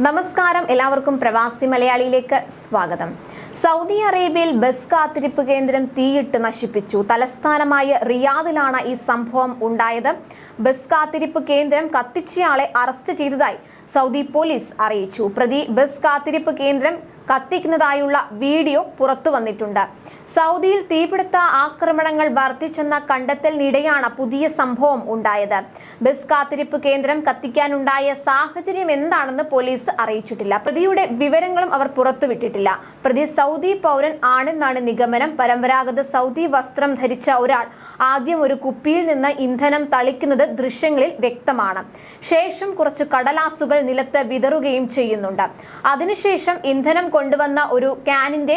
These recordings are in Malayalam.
നമസ്കാരം, എല്ലാവർക്കും പ്രവാസി മലയാളിയിലേക്ക് സ്വാഗതം. സൗദി അറേബ്യയിൽ ബസ് കാത്തിരിപ്പ് കേന്ദ്രം തീയിട്ട് നശിപ്പിച്ചു. തലസ്ഥാനമായ റിയാദിലാണ് ഈ സംഭവം ഉണ്ടായത്. ബസ് കാത്തിരിപ്പ് കേന്ദ്രം കത്തിച്ചയാളെ അറസ്റ്റ് ചെയ്തതായി സൗദി പോലീസ് അറിയിച്ചു. പ്രതി ബസ് കാത്തിരിപ്പ് കേന്ദ്രം കത്തിക്കുന്നതായുള്ള വീഡിയോ പുറത്തു വന്നിട്ടുണ്ട്. സൗദിയിൽ തീപിടുത്ത ആക്രമണങ്ങൾ വർദ്ധിച്ചെന്ന കണ്ടെത്തലിനിടെയാണ് പുതിയ സംഭവം ഉണ്ടായത്. ബസ് കാത്തിരിപ്പ് കേന്ദ്രം കത്തിക്കാനുണ്ടായ സാഹചര്യം എന്താണെന്ന് പോലീസ് അറിയിച്ചിട്ടില്ല. പ്രതിയുടെ വിവരങ്ങളും അവർ പുറത്തുവിട്ടിട്ടില്ല. പ്രതി സൗദി പൗരൻ ആണെന്നാണ് നിഗമനം. പരമ്പരാഗത സൗദി വസ്ത്രം ധരിച്ച ഒരാൾ ആദ്യം ഒരു കുപ്പിയിൽ നിന്ന് ഇന്ധനം തളിക്കുന്നത് ദൃശ്യങ്ങളിൽ വ്യക്തമാണ്. ശേഷം കുറച്ച് കടലാസുകൾ നിലത്ത് വിതറുകയും ചെയ്യുന്നുണ്ട്. അതിനുശേഷം ഇന്ധനം കൊണ്ടുവന്ന ഒരു ക്യാനിന്റെ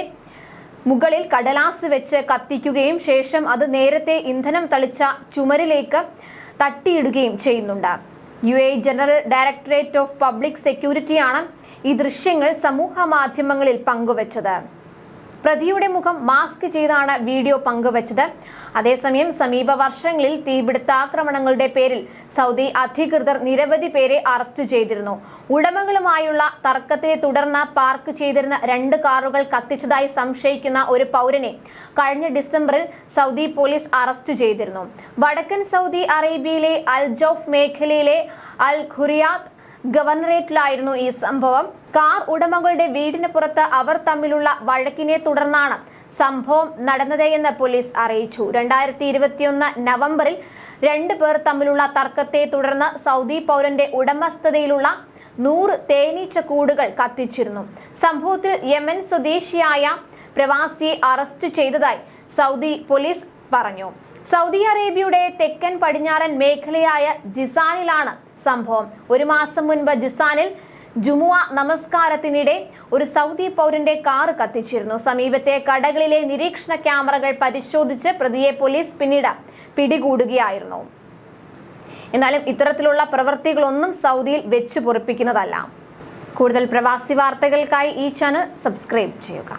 മുകളിൽ കടലാസ് വെച്ച് കത്തിക്കുകയും ശേഷം അത് നേരത്തെ ഇന്ധനം തളിച്ച ചുമരിലേക്ക് തട്ടിയിടുകയും ചെയ്യുന്നുണ്ട്. UAE general directorate of public സെക്യൂരിറ്റിയാണ് ഈ ദൃശ്യങ്ങൾ സമൂഹ മാധ്യമങ്ങളിൽ പങ്കുവച്ചത്. പ്രതിയുടെ മുഖം മാസ്ക് ചെയ്താണ് വീഡിയോ പങ്കുവച്ചത്. അതേസമയം സമീപ വർഷങ്ങളിൽ തീപിടുത്താക്രമണങ്ങളുടെ പേരിൽ സൗദി അധികൃതർ നിരവധി പേരെ അറസ്റ്റ് ചെയ്തിരുന്നു. ഉടമകളുമായുള്ള തർക്കത്തെ തുടർന്ന് പാർക്ക് ചെയ്തിരുന്ന 2 കാറുകൾ കത്തിച്ചതായി സംശയിക്കുന്ന ഒരു പൗരനെ കഴിഞ്ഞ ഡിസംബറിൽ സൗദി പോലീസ് അറസ്റ്റ് ചെയ്തിരുന്നു. വടക്കൻ സൗദി അറേബ്യയിലെ അൽ ജൗഫ് മേഖലയിലെ അൽ ഖുറിയാത്ത് ഗവർണറേറ്റിലായിരുന്നു ഈ സംഭവം. കാർ ഉടമകളുടെ വീടിന് പുറത്ത് അവർ തമ്മിലുള്ള വഴക്കിനെ തുടർന്നാണ് സംഭവം നടന്നത് എന്ന് പോലീസ് അറിയിച്ചു. 2021 നവംബറിൽ 2 പേർ തമ്മിലുള്ള തർക്കത്തെ തുടർന്ന് സൗദി പൗരന്റെ ഉടമസ്ഥതയിലുള്ള 100 തേനീച്ച കൂടുകൾ കത്തിച്ചിരുന്നു. സംഭവത്തിൽ യമൻ സ്വദേശിയായ പ്രവാസിയെ അറസ്റ്റ് ചെയ്തതായി സൗദി പോലീസ് പറഞ്ഞു. സൗദി അറേബ്യയുടെ തെക്കൻ പടിഞ്ഞാറൻ മേഖലയായ ജിസാനിലാണ് സംഭവം. 1 മാസം മുൻപ് ജിസാനിൽ ജുമുഅ നമസ്കാരത്തിനിടെ ഒരു സൗദി പൗരന്റെ കാർ കത്തിച്ചിരുന്നു. സമീപത്തെ കടകളിലെ നിരീക്ഷണ ക്യാമറകൾ പരിശോധിച്ച് പ്രതിയെ പോലീസ് പിന്നീട് പിടികൂടുകയായിരുന്നു. എന്നാലും ഇത്തരത്തിലുള്ള പ്രവൃത്തികളൊന്നും സൗദിയിൽ വെച്ച് പൊറിപ്പിക്കുന്നതല്ല. കൂടുതൽ പ്രവാസി വാർത്തകൾക്കായി ഈ ചാനൽ സബ്സ്ക്രൈബ് ചെയ്യുക.